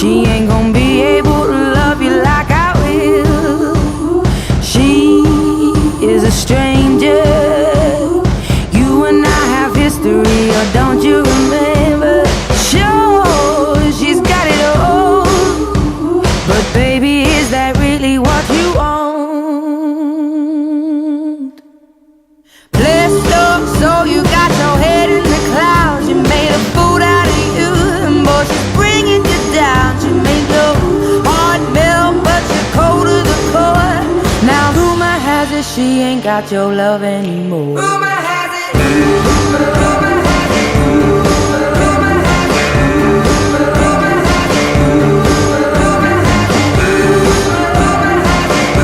She ain't gonna be able to love you like I will. She is a stranger. You and I have history, or don't you remember? Sure, she's got it all, but baby, is that really what you want? Blessed up, so you got your head in the clouds. You made a fool out of you, and boy, she's bringing you down. She made your heart melt, but you're cold to the core. Now rumor has it she ain't got your love anymore. Rumor has it. Rumor has it. Rumor has it. Rumor has it.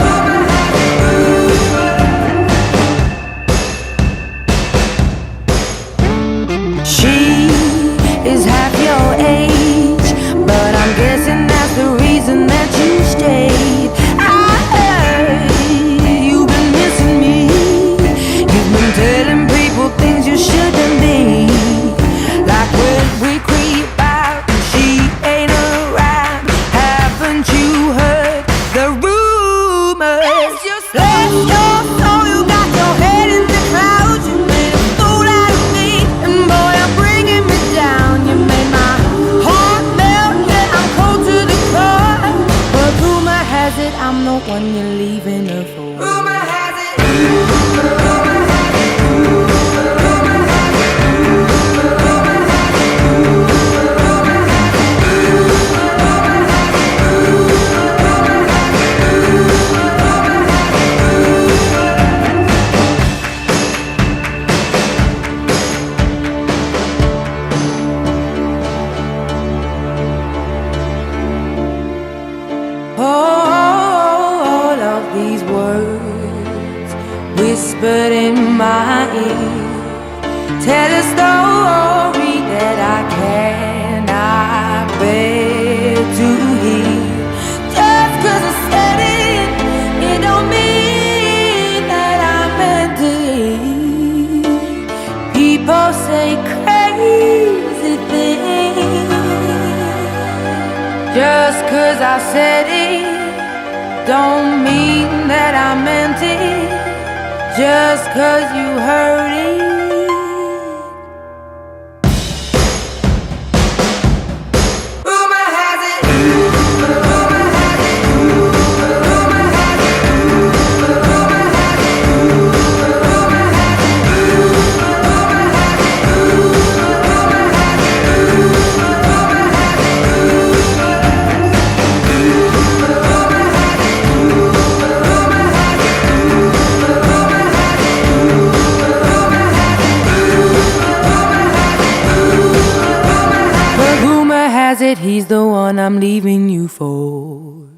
Rumor has it. She is half your age, but I'm guessing that's the reason that you stayed. I heard you've been missing me. You've been telling people things you shouldn't be, like when we creep out and she ain't around. Haven't you heard the rumors? Bless your soul, you got your head in the clouds. You made a fool out of me, and boy, you're bringing me down. You made my heart melt, yeah, I'm cold to the core. But rumor has it I'm the one you're leaving her for. Rumor has it. Rumor has it. Rumor has it. Rumor has it. Rumor has it. All of these words whispered in my ear tell a story that I cannot bear to hear. Just 'cause I said it, it don't mean that I meant it. People say crazy things. Just 'cause I said it don't mean that I meant it. Just 'cause you heard it. Rumor has it. Rumor has it. Rumor has it. Rumor has it. Rumor has it. Rumor has it. Rumor has it. Rumor has it. But rumor has it he's the one I'm leaving you for.